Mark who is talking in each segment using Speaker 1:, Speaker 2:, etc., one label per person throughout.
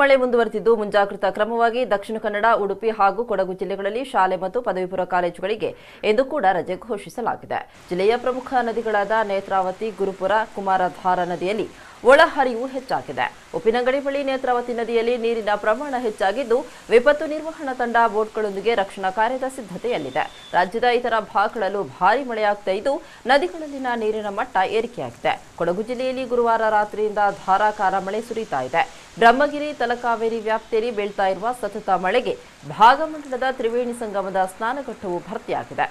Speaker 1: ಮಳೆ ಮುಂದುವರೆದಿದ್ದು ಮುಂಜಾಗ್ರತಾ ಕ್ರಮವಾಗಿ ದಕ್ಷಿಣ ಕನ್ನಡ, ಉಡುಪಿ ಹಾಗೂ ಕೊಡಗು ಜಿಲ್ಲೆಗಳಲ್ಲಿ ಶಾಲೆ ಮತ್ತು ಪದವಿ ಪೂರ್ವ ಕಾಲೇಜುಗಳಿಗೆ ಇಂದು ಕೂಡ ರಜೆ ಘೋಷಿಸಲಾಗಿದೆ. ಜಿಲ್ಲೆಯ ಪ್ರಮುಖ ನದಿಗಳಾದ ನೇತ್ರಾವತಿ, ಗುರುಪುರ, ಕುಮಾರಧಾರ ನದಿಯಲ್ಲಿ ಒಳಹರಿವು ಹೆಚ್ಚಾಗಿದೆ. ಉಪ್ಪಿನಂಗಡಿ ಬಳಿ ನೇತ್ರಾವತಿ ನದಿಯಲ್ಲಿ ನೀರಿನ ಪ್ರಮಾಣ ಹೆಚ್ಚಾಗಿದ್ದು, ವಿಪತ್ತು ನಿರ್ವಹಣಾ ತಂಡ ಬೋಟ್ಗಳೊಂದಿಗೆ ರಕ್ಷಣಾ ಕಾರ್ಯದ ಸಿದ್ಧತೆಯಲ್ಲಿದೆ. ರಾಜ್ಯದ ಇತರ ಭಾಗಗಳಲ್ಲೂ ಭಾರೀ ಮಳೆಯಾಗುತ್ತಿದ್ದು, ನದಿಗಳಲ್ಲಿನ ನೀರಿನ ಮಟ್ಟ ಏರಿಕೆಯಾಗಿದೆ. ಕೊಡಗು ಜಿಲ್ಲೆಯಲ್ಲಿ ಗುರುವಾರ ರಾತ್ರಿಯಿಂದ ಧಾರಾಕಾರ ಮಳೆ ಸುರಿತಾ ಇದೆ. ಬ್ರಹ್ಮಗಿರಿ, ತಲಕಾವೇರಿ ವ್ಯಾಪ್ತಿಯಲ್ಲಿ ಬೀಳ್ತಾ ಇರುವ ಸತತ ಮಳೆಗೆ ಭಾಗಮಂಡಲದ ತ್ರಿವೇಣಿ ಸಂಗಮದ ಸ್ನಾನಘಟ್ಟವು ಭರ್ತಿಯಾಗಿದೆ.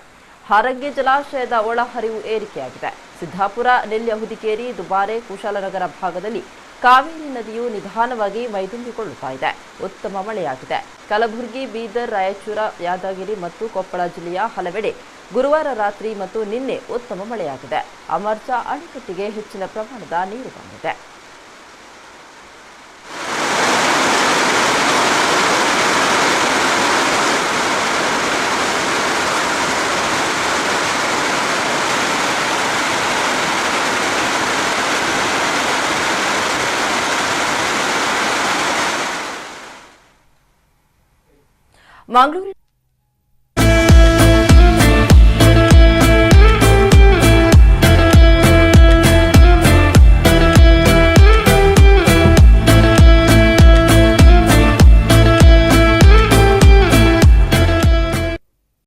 Speaker 1: ಹಾರಂಗಿ ಜಲಾಶಯದ ಒಳಹರಿವು ಏರಿಕೆಯಾಗಿದೆ. ಸಿದ್ದಾಪುರ, ನೆಲ್ಯ, ಹುದಿಕೇರಿ, ದುಬಾರೆ, ಕುಶಾಲನಗರ ಭಾಗದಲ್ಲಿ ಕಾವೇರಿ ನದಿಯು ನಿಧಾನವಾಗಿ ಮೈದುಂಬಿಕೊಳ್ಳುತ್ತಾ ಇದೆ. ಉತ್ತಮ ಮಳೆಯಾಗಿದೆ. ಕಲಬುರಗಿ, ಬೀದರ್, ರಾಯಚೂರು, ಯಾದಗಿರಿ ಮತ್ತು ಕೊಪ್ಪಳ ಜಿಲ್ಲೆಯ ಹಲವೆಡೆ ಗುರುವಾರ ರಾತ್ರಿ ಮತ್ತು ನಿನ್ನೆ ಉತ್ತಮ ಮಳೆಯಾಗಿದೆ. ಅಮರ್ಚಾ ಅಣೆಕಟ್ಟಿಗೆ ಹೆಚ್ಚಿನ ಪ್ರಮಾಣದ ನೀರು ಬಂದಿದೆ. ಮಂಗಳೂರಿನ